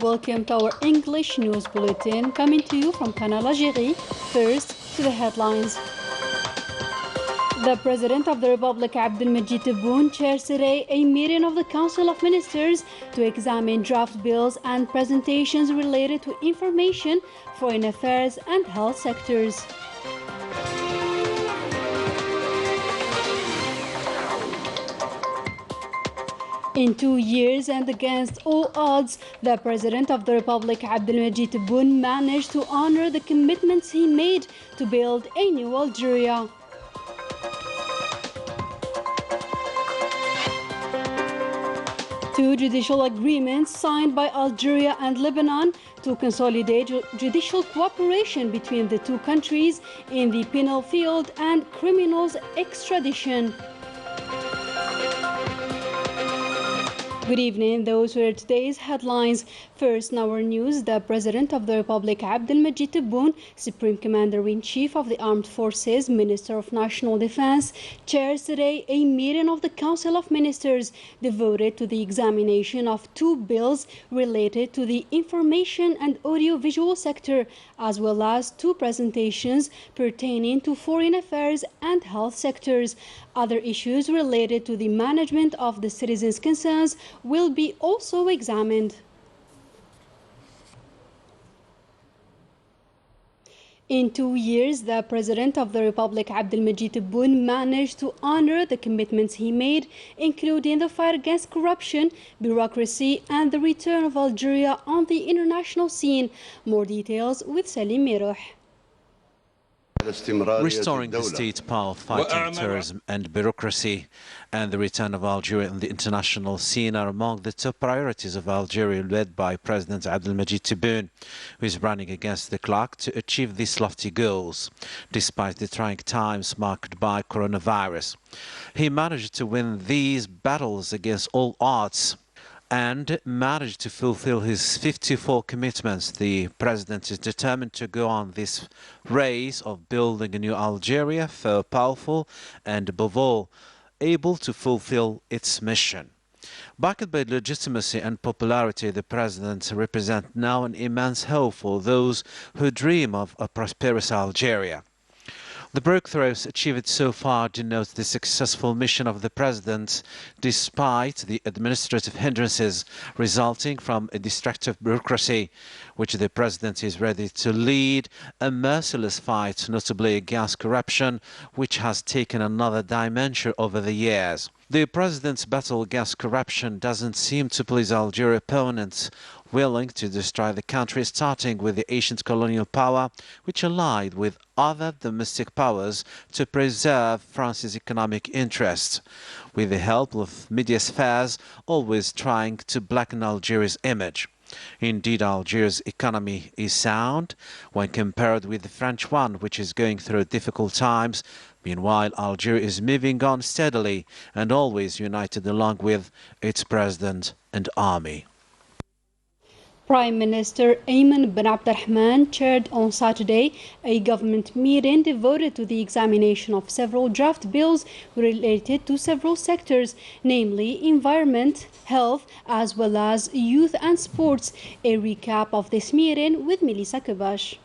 welcome to our English news bulletin coming to you from Canal Algérie. First, to the headlines. The President of the Republic, Abdelmajid Tebboune, chairs today a meeting of the Council of Ministers to examine draft bills and presentations related to information, foreign affairs and health sectors. In 2 years and against all odds, the President of the Republic, Abdelmajid Tebboune, managed to honor the commitments he made to build a new Algeria. Two judicial agreements signed by Algeria and Lebanon to consolidate judicial cooperation between the two countries in the penal field and criminals extradition. Good evening, those were today's headlines. First, in our news, the President of the Republic, Abdelmajid Tebboune, Supreme Commander-in-Chief of the Armed Forces, Minister of National Defense, chairs today a meeting of the Council of Ministers devoted to the examination of two bills related to the information and audiovisual sector, as well as two presentations pertaining to foreign affairs and health sectors. Other issues related to the management of the citizens' concerns will be also examined. In 2 years, the President of the Republic, Abdelmajid Tebboune, managed to honor the commitments he made, including the fight against corruption, bureaucracy, and the return of Algeria on the international scene. More details with Salim Mirouh. Restoring the state power, fighting terrorism and bureaucracy, and the return of Algeria on the international scene are among the top priorities of Algeria, led by President Abdelmajid Tebboune, who is running against the clock to achieve these lofty goals, despite the trying times marked by coronavirus. He managed to win these battles against all odds and managed to fulfill his 54 commitments. The president is determined to go on this race of building a new Algeria, powerful and above all able to fulfill its mission. Backed by legitimacy and popularity, the president represents now an immense hope for those who dream of a prosperous Algeria. The breakthroughs achieved so far denote the successful mission of the president, despite the administrative hindrances resulting from a destructive bureaucracy, which the president is ready to lead a merciless fight, notably against corruption, which has taken another dimension over the years. The president's battle against corruption doesn't seem to please Algerian opponents, willing to destroy the country, starting with the ancient colonial power, which allied with other domestic powers to preserve France's economic interests, with the help of media spheres always trying to blacken Algeria's image. Indeed, Algeria's economy is sound when compared with the French one, which is going through difficult times. Meanwhile, Algeria is moving on steadily and always united along with its president and army. Prime Minister Ayman bin Abdurrahman chaired on Saturday a government meeting devoted to the examination of several draft bills related to several sectors, namely environment, health, as well as youth and sports. A recap of this meeting with Melissa Kubash.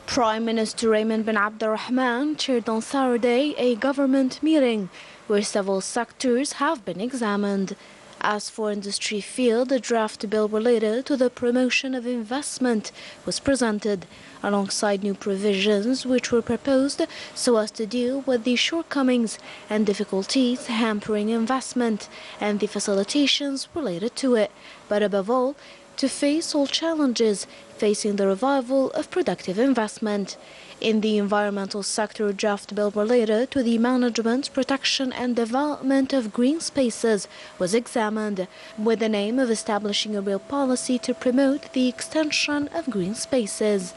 Prime Minister Ayman bin Abdurrahman chaired on Saturday a government meeting where several sectors have been examined. As for industry field, a draft bill related to the promotion of investment was presented, alongside new provisions which were proposed so as to deal with the shortcomings and difficulties hampering investment and the facilitations related to it, but above all, to face all challenges facing the revival of productive investment. In the environmental sector, a draft bill related to the management, protection and development of green spaces was examined, with the aim of establishing a real policy to promote the extension of green spaces.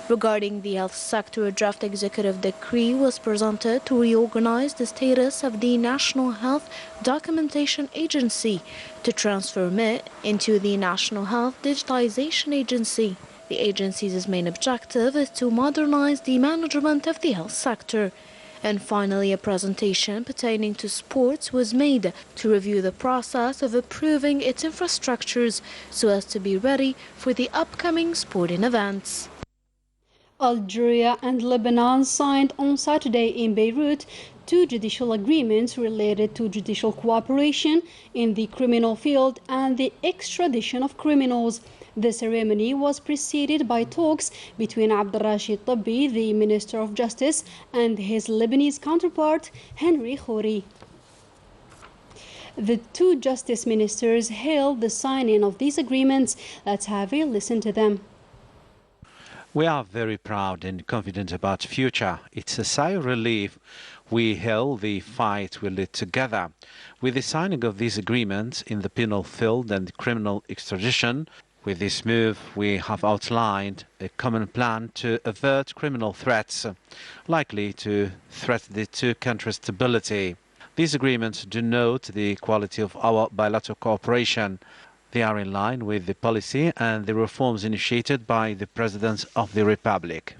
Regarding the health sector, a draft executive decree was presented to reorganize the status of the National Health Documentation Agency to transform it into the National Health Digitalization Agency. The agency's main objective is to modernize the management of the health sector. And finally, a presentation pertaining to sports was made to review the process of improving its infrastructures so as to be ready for the upcoming sporting events. Algeria and Lebanon signed on Saturday in Beirut 2 judicial agreements related to judicial cooperation in the criminal field and the extradition of criminals. The ceremony was preceded by talks between Abdelrashid Tabbi, the Minister of Justice, and his Lebanese counterpart, Henry Khouri. The 2 justice ministers hailed the signing of these agreements. Let's have a listen to them. We are very proud and confident about the future. It's a sigh of relief. We hail the fight we lead together. With the signing of these agreements in the penal field and criminal extradition, with this move we have outlined a common plan to avert criminal threats likely to threaten the 2 countries' stability. These agreements denote the quality of our bilateral cooperation. They are in line with the policy and the reforms initiated by the President of the Republic.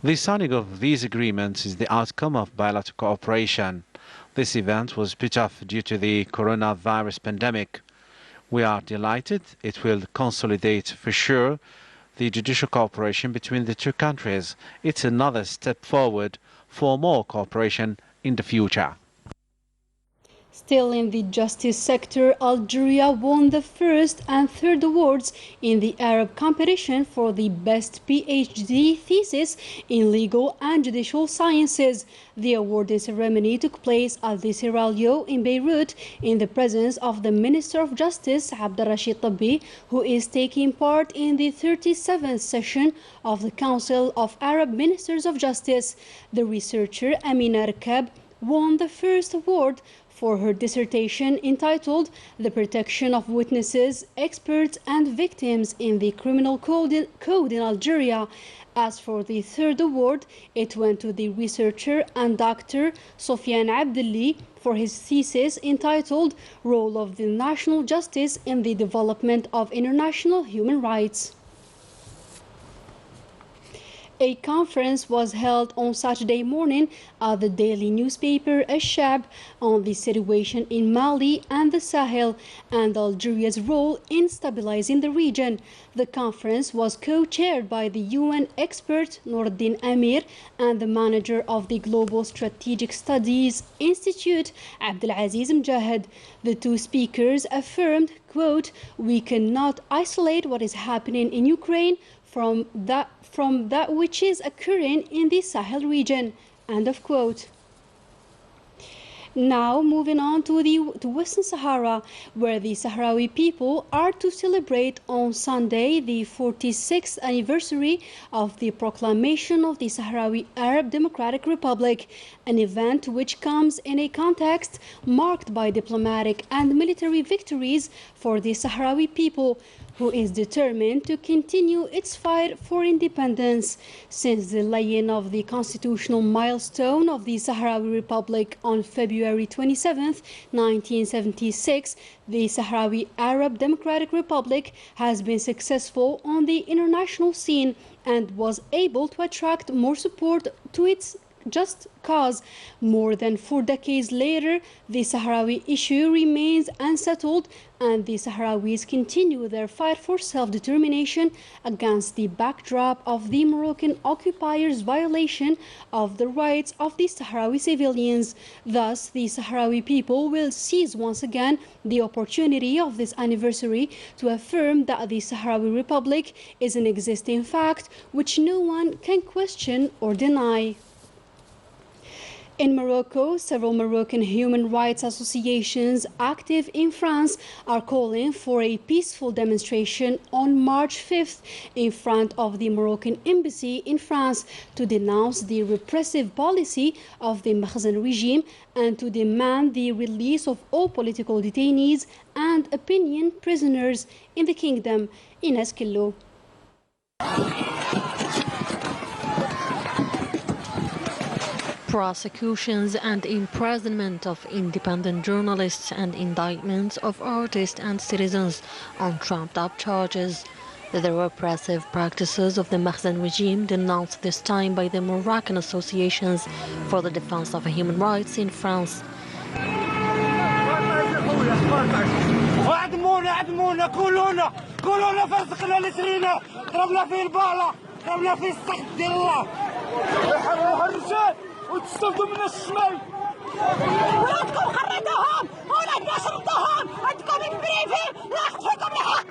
The signing of these agreements is the outcome of bilateral cooperation. This event was put off due to the coronavirus pandemic. We are delighted it will consolidate for sure the judicial cooperation between the 2 countries. It's another step forward for more cooperation in the future. Still in the justice sector, Algeria won the first and third awards in the Arab competition for the best PhD thesis in legal and judicial sciences. The awarding ceremony took place at the Seraglio in Beirut in the presence of the Minister of Justice, Abdelrashid Tabbi, who is taking part in the 37th session of the Council of Arab Ministers of Justice. The researcher Amina Rakab won the first award for her dissertation entitled The Protection of Witnesses, Experts and Victims in the Criminal Code in Algeria. As for the third award, it went to the researcher and Dr. Sofiane Abdelli for his thesis entitled Role of the National Justice in the Development of International Human Rights. A conference was held on Saturday morning at the daily newspaper Al-Shab on the situation in Mali and the Sahel and Algeria's role in stabilizing the region. The conference was co-chaired by the UN expert Nourdin Amir and the manager of the Global Strategic Studies Institute, Abdelaziz Mjahid. The 2 speakers affirmed, quote, "We cannot isolate what is happening in Ukraine from that which is occurring in the Sahel region," end of quote. Now moving on to Western Sahara, where the Sahrawi people are to celebrate on Sunday the 46th anniversary of the proclamation of the Sahrawi Arab Democratic Republic, an event which comes in a context marked by diplomatic and military victories for the Sahrawi people, who is determined to continue its fight for independence. Since the laying of the constitutional milestone of the Sahrawi Republic on February 27, 1976, the Sahrawi Arab Democratic Republic has been successful on the international scene and was able to attract more support to its just cause. More than 4 decades later, the Sahrawi issue remains unsettled, and the Sahrawis continue their fight for self-determination against the backdrop of the Moroccan occupiers' violation of the rights of the Sahrawi civilians. Thus, the Sahrawi people will seize once again the opportunity of this anniversary to affirm that the Sahrawi Republic is an existing fact which no one can question or deny. In Morocco, several Moroccan human rights associations active in France are calling for a peaceful demonstration on March 5th in front of the Moroccan embassy in France to denounce the repressive policy of the Makhzen regime and to demand the release of all political detainees and opinion prisoners in the kingdom. Ines Killo. Prosecutions and imprisonment of independent journalists and indictments of artists and citizens on trumped-up charges. The repressive practices of the Makhzen regime, denounced this time by the Moroccan associations for the defense of human rights in France. عدمونا كلونا فرزقنا اللي سرينا ضربنا فيه البالة ضربنا فيه السقف ديال الله يحرروها الرجال وتستافدوا من الشمال ولادكم خريتوهم ولادنا شردوهم عندكم البريفي وناخذ فيكم الحق.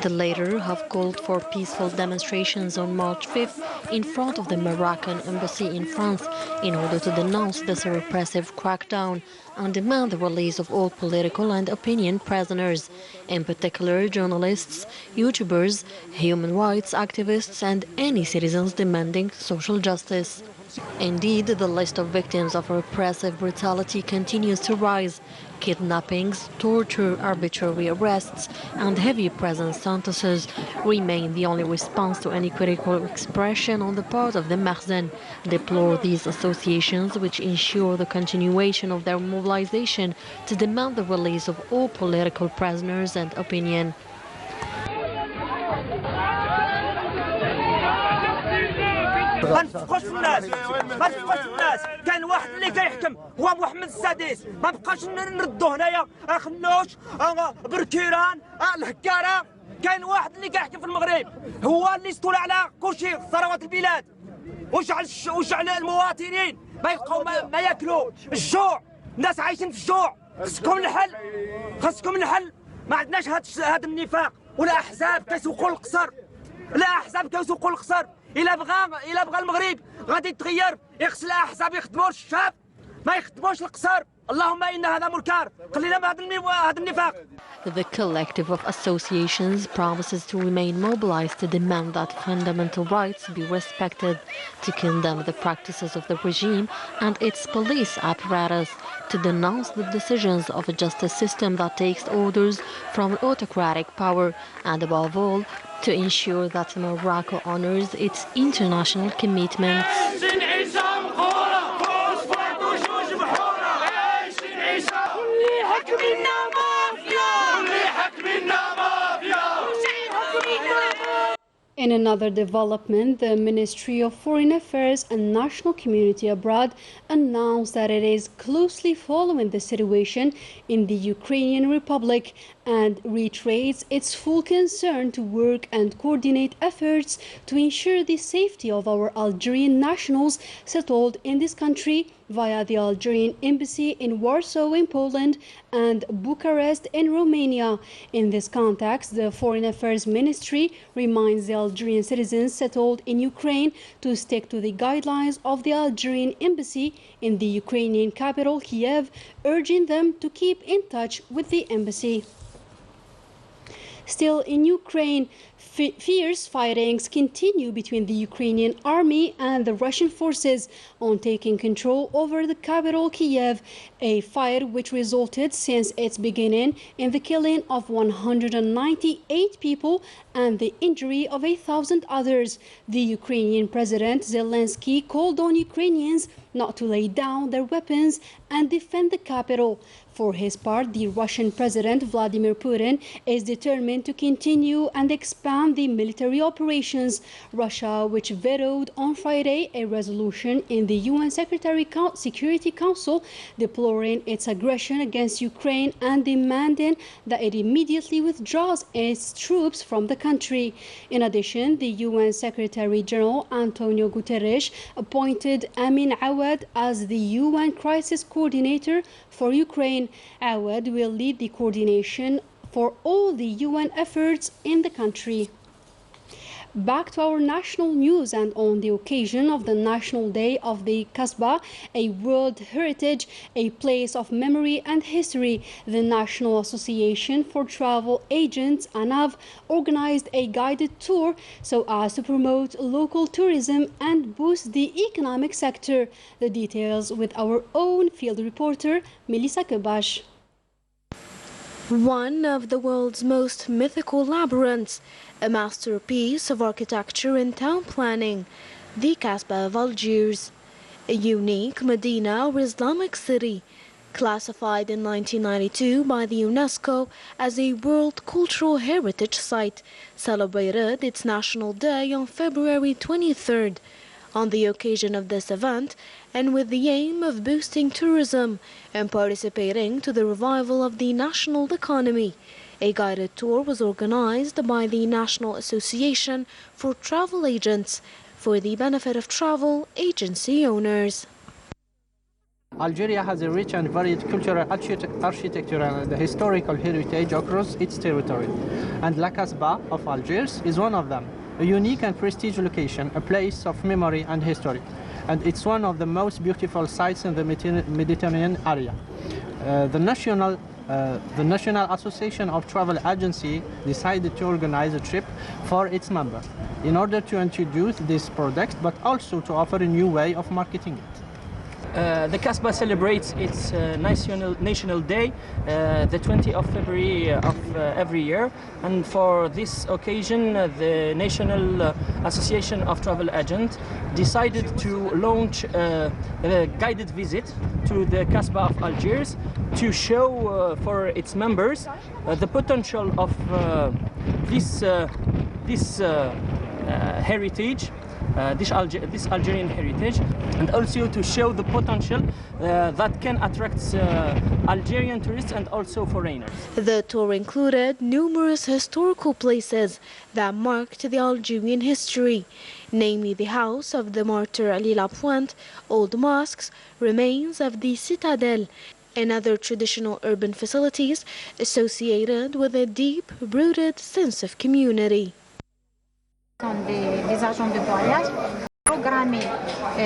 The latter have called for peaceful demonstrations on March 5th in front of the Moroccan embassy in France in order to denounce this repressive crackdown and demand the release of all political and opinion prisoners, in particular journalists, YouTubers, human rights activists and any citizens demanding social justice. Indeed, the list of victims of repressive brutality continues to rise. Kidnappings, torture, arbitrary arrests, and heavy prison sentences remain the only response to any critical expression on the part of the Makhzen. Deplore these associations, which ensure the continuation of their mobilization to demand the release of all political prisoners and opinion. ما نفقوش الناس كاين واحد اللي كيحكم هو محمد السادس ما بقاش نردو هنايا خنوش بركيران الهكاره كاين واحد اللي كيحكم في المغرب هو اللي استولى على كلشي ثروات البلاد وجعل المواطنين ما يبقاو ما ياكلوا الجوع الناس عايشين في الجوع خاصكم الحل ما عندناش هذا النفاق ولا احزاب كيسوقوا القصر إلا بغى المغرب غادي يتغير يخص الأحزاب يخدموا الشعب ما يخدموش القصر اللهم إن هذا منكر خلينا بهذا النفاق. The collective of associations promises to remain mobilized to demand that fundamental rights be respected, to condemn the practices of the regime and its police apparatus, to denounce the decisions of a justice system that takes orders from autocratic power, and above all, to ensure that Morocco honors its international commitments. In another development, the Ministry of Foreign Affairs and National Community Abroad announced that it is closely following the situation in the Ukrainian Republic and reiterates its full concern to work and coordinate efforts to ensure the safety of our Algerian nationals settled in this country via the Algerian embassy in Warsaw in Poland and Bucharest in Romania. In this context, the Foreign Affairs Ministry reminds the Algerian citizens settled in Ukraine to stick to the guidelines of the Algerian embassy in the Ukrainian capital, Kiev, urging them to keep in touch with the embassy. Still in Ukraine, fierce fightings continue between the Ukrainian army and the Russian forces on taking control over the capital Kiev, a fight which resulted since its beginning in the killing of 198 people and the injury of 1,000 others. The Ukrainian President Zelensky called on Ukrainians not to lay down their weapons and defend the capital. For his part, the Russian President Vladimir Putin is determined to continue and expand the military operations. Russia, which vetoed on Friday a resolution in the UN Security Council deploring its aggression against Ukraine and demanding that it immediately withdraws its troops from the country. In addition, the UN Secretary General Antonio Guterres appointed Amin Awad as the UN Crisis Coordinator for Ukraine. Awad will lead the coordination for all the UN efforts in the country. Back to our national news, and on the occasion of the National Day of the Kasbah, a World Heritage, a place of memory and history, the National Association for Travel Agents, ANAV, organized a guided tour so as to promote local tourism and boost the economic sector. The details with our own field reporter, Melissa Kebash. One of the world's most mythical labyrinths, a masterpiece of architecture and town planning, the Kasbah of Algiers, a unique Medina or Islamic city, Classified in 1992 by the UNESCO as a World Cultural Heritage Site, celebrated its National Day on February 23rd. On the occasion of this event, and with the aim of boosting tourism and participating to the revival of the national economy, a guided tour was organized by the National Association for Travel Agents for the benefit of travel agency owners. Algeria has a rich and varied cultural, architectural and historical heritage across its territory, and La Casbah of Algiers is one of them. A unique and prestigious location, a place of memory and history, and it's one of the most beautiful sites in the Mediterranean area. The National Association of Travel Agency decided to organize a trip for its members in order to introduce this product, but also to offer a new way of marketing it. The Casbah celebrates its National Day, the 20th of February of every year, and for this occasion the National Association of Travel Agents decided to launch a guided visit to the Casbah of Algiers to show for its members the potential of this heritage, this Algerian heritage, and also to show the potential that can attract Algerian tourists and also foreigners. The tour included numerous historical places that marked the Algerian history, namely the house of the martyr Ali Lapointe, old mosques, remains of the citadel, and other traditional urban facilities associated with a deep-rooted sense of community. Des agents de voyage programmer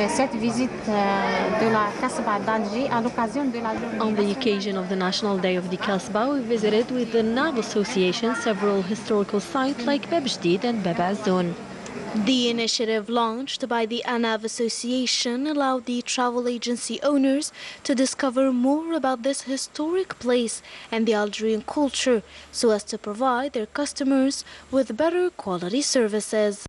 cette visite de la Casbah d'Alger à l'occasion de la journée. On the occasion of the National Day of the Casbah, we visited with the NAV Association several historical sites like Bab Jdid and Bab Azzoun. The initiative launched by the ANAV Association allowed the travel agency owners to discover more about this historic place and the Algerian culture so as to provide their customers with better quality services.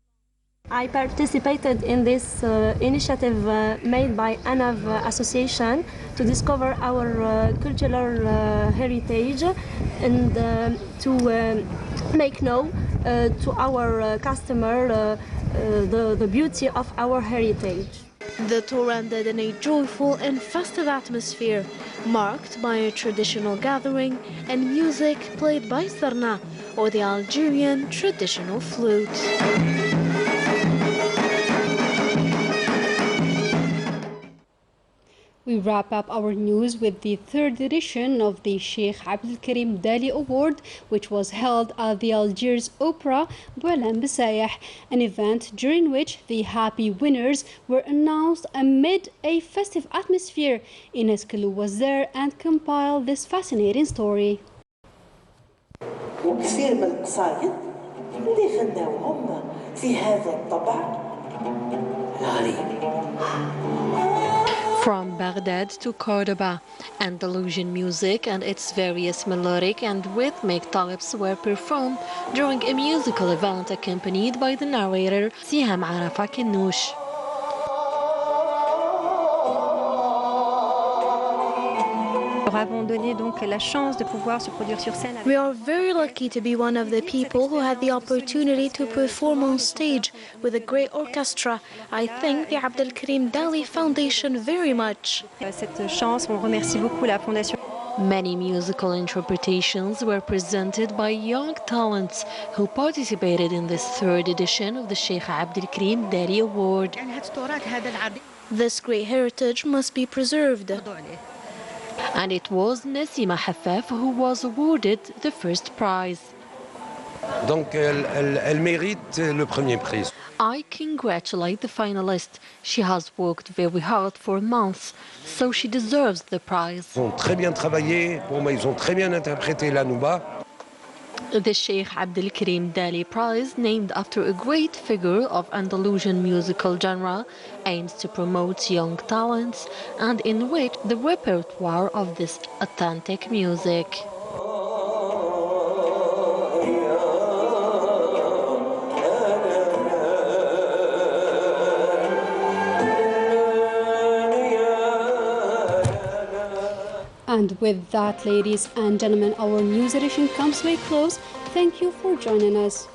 I participated in this initiative made by ANAV Association to discover our cultural heritage and to make known to our customer the beauty of our heritage. The tour ended in a joyful and festive atmosphere, marked by a traditional gathering and music played by sarna, or the Algerian traditional flute. We wrap up our news with the third edition of the Sheikh Abdelkarim Dali Award, which was held at the Algiers Opera Boualem Bessayeh, an event during which the happy winners were announced amid a festive atmosphere. Ines Kalou was there and compiled this fascinating story. وكثير من القصايد اللي غناوهم في هذا الطبع الغريب. From Baghdad to Cordoba, Andalusian music and its various melodic and rhythmic types were performed during a musical event accompanied by the narrator Siham Arafa Kinnouch. We are very lucky to be one of the people who had the opportunity to perform on stage with a great orchestra. I thank the Abdelkarim Dali Foundation very much. Many musical interpretations were presented by young talents who participated in this third edition of the Sheikh Abdelkarim Dali Award. This great heritage must be preserved. And it was Nassima Hafaf who was awarded the first prize. Donc elle mérite le premier prix. I congratulate the finalist. She has worked very hard for months, so she deserves the prize. Ils ont très bien travaillé, pour moi ils ont très bien interprété la nouba. The Sheikh Abdelkarim Dali Prize, named after a great figure of Andalusian musical genre, aims to promote young talents and enrich the repertoire of this authentic music. And with that, ladies and gentlemen, our news edition comes to a close. Thank you for joining us.